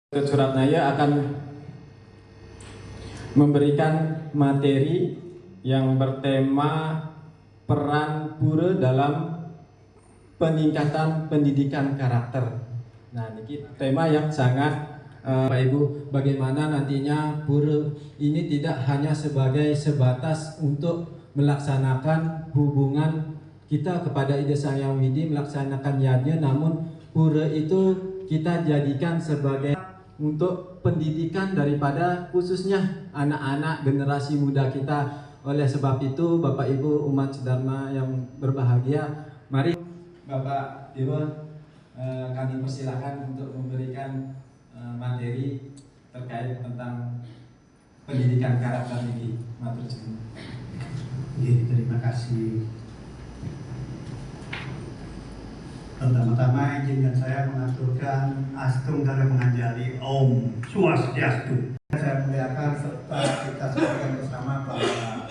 Suratnaya akan memberikan materi yang bertema peran pura dalam peningkatan pendidikan karakter. Nah, ini tema yang sangat Bapak Ibu, bagaimana nantinya pura ini tidak hanya sebagai sebatas untuk melaksanakan hubungan kita kepada Ida Sang Hyang Widi, melaksanakan yadnya, namun pura itu kita jadikan sebagai untuk pendidikan daripada khususnya anak-anak generasi muda kita. Oleh sebab itu, Bapak Ibu umat sedharma yang berbahagia, mari Bapak Ibu kami persilakan untuk memberikan materi terkait tentang pendidikan karakter ini. Matur nuwun. Terima kasih. Pertama-tama izinkan saya mengaturkan Astung Dalam Menganjali Om Swastiastu. Saya muliakan serta kita sampaikan bersama bahwa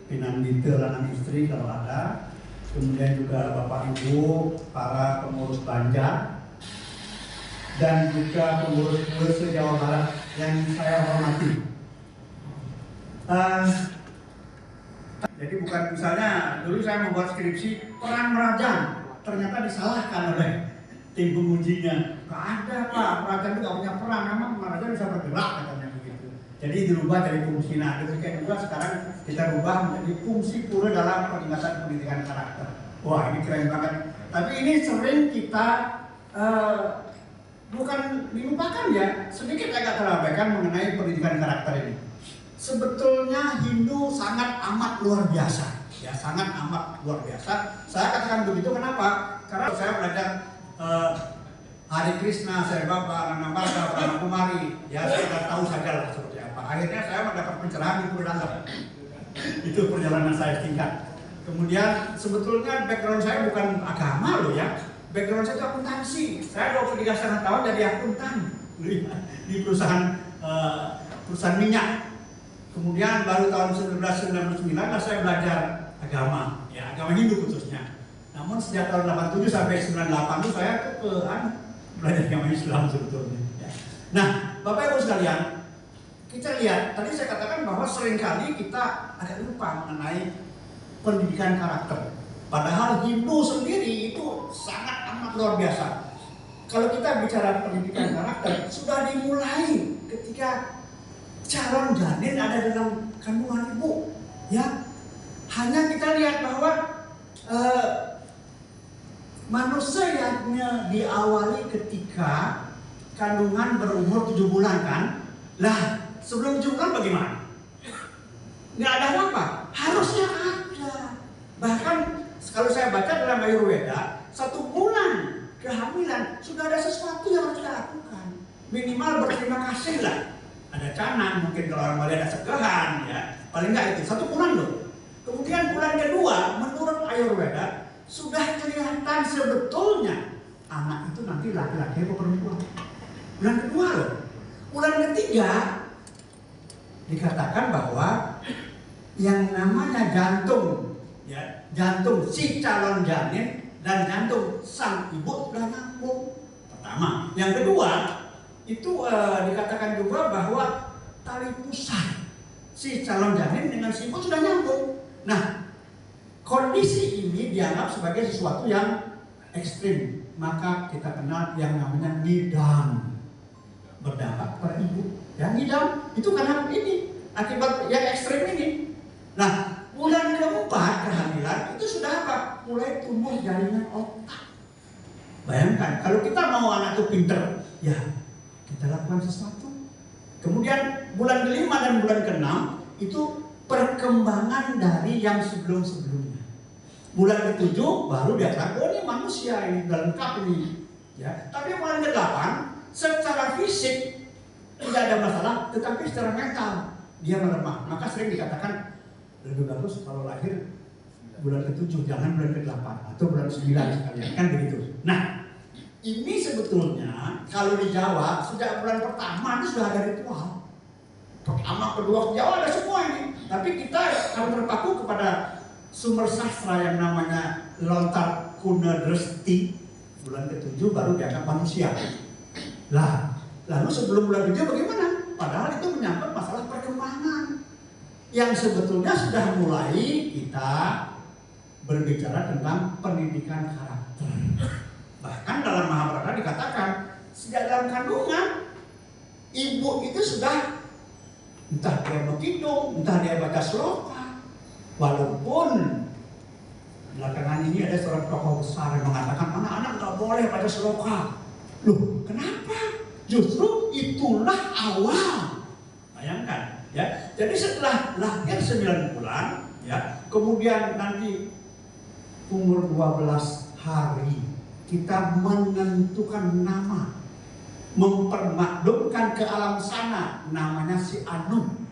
Pinanggita lanang istri kalau ada, kemudian juga Bapak Ibu, para pengurus Banja, dan juga pengurus se-Jawa Barat yang saya hormati. Jadi bukan misalnya dulu saya membuat skripsi perang Merajang, ternyata disalahkan oleh tim pengujinya. Gak ada Pak, Merajang itu gak punya peran, memang Merajang bisa bergerak katanya begitu. Jadi dirubah dari fungsi. Nah, demikian juga sekarang kita rubah menjadi fungsi pura dalam peningkatan pendidikan karakter. Wah, ini keren banget. Tapi ini sering kita bukan dilupakan ya, sedikit agak terabaikan mengenai pendidikan karakter ini. Sebetulnya Hindu sangat amat luar biasa, ya sangat amat luar biasa. Saya katakan begitu kenapa? Karena saya belajar Hari Krishna, Sarvabhauma, Nambarga, Brahmakumari, ya saya sudah tahu saja lah seperti apa. Akhirnya saya mendapat pencerahan di Purdanggap. Itu perjalanan saya singkat. Kemudian sebetulnya background saya bukan agama loh ya, background saya itu akuntansi. Saya 23,5 tahun jadi akuntan di perusahaan minyak. Kemudian baru tahun 1999 saya belajar agama, ya agama Hindu khususnya. Namun sejak tahun 87 sampai 98 itu saya belajar agama Islam sebetulnya. Ya. Nah, Bapak Ibu sekalian, kita lihat tadi saya katakan bahwa seringkali kita agak lupa mengenai pendidikan karakter. Padahal Hindu sendiri itu sangat amat luar biasa. Kalau kita bicara pendidikan karakter, sudah dimulai ketika calon janin ada dalam kandungan ibu, ya. Hanya kita lihat bahwa manusia yang diawali ketika kandungan berumur 7 bulan kan. Lah, sebelum 7 bulan bagaimana? Nggak ada apa? Harusnya ada. Bahkan kalau saya baca dalam Ayurveda, 1 bulan kehamilan sudah ada sesuatu yang harus kita lakukan. Minimal berterima kasih lah. Ada canang, mungkin kalau orang Bali ada segahan, ya. Paling nggak itu 1 bulan loh. Kemudian bulan kedua, menurut Ayurveda sudah kelihatan sebetulnya anak itu nanti laki-laki atau perempuan. Bulan kedua loh. Bulan ketiga dikatakan bahwa yang namanya jantung, ya jantung si calon janin dan jantung sang ibu sudah nyambung. Pertama, yang kedua itu dikatakan juga bahwa tali pusat si calon janin dengan si ibu sudah nyambung. Nah, kondisi ini dianggap sebagai sesuatu yang ekstrim, maka kita kenal yang namanya nidam, berdampak pada ibu. Ya, nidam itu karena ini akibat yang ekstrim ini. Nah, bulan keempat kehamilan itu sudah apa? Mulai tumbuh jaringan otak. Bayangkan kalau kita mau anak itu pinter, ya kita lakukan sesuatu. Kemudian bulan kelima dan bulan keenam itu perkembangan dari yang sebelum-sebelumnya. Bulan ketujuh baru dia katakan, oh ini manusia ini udah lengkap ini. Ya, tapi bulan ke-8 secara fisik tidak ada masalah, tetapi secara mental dia melemah. Maka sering dikatakan lebih bagus kalau lahir bulan ke-7, jangan bulan ke-8 atau bulan 9 sekalian, kan begitu. Nah, ini sebetulnya kalau di Jawa sejak bulan pertama itu sudah ada ritual. Pertama, kedua, Jawa ada semua ini. Tapi kita kalau terpaku kepada sumber sastra yang namanya Lontar Kuna Dresti, bulan ke-7 baru dianggap manusia. Lah, Lalu sebelum bulan 7 bagaimana? Padahal itu menyangkut masalah perkembangan yang sebetulnya sudah mulai kita berbicara tentang pendidikan karakter. Bahkan dalam Mahabharata dikatakan sejak dalam kandungan ibu itu sudah entah dia menghitung, entah dia baca sloka. Walaupun belakangan ini ada seorang tokoh besar yang mengatakan anak-anak nggak boleh baca sloka. Loh, kenapa? Justru itulah awal. Bayangkan, ya. Jadi setelah lahir 9 bulan, ya, kemudian nanti umur 12 hari kita menentukan nama, mempermaklumkan ke alam sana, namanya si Anu.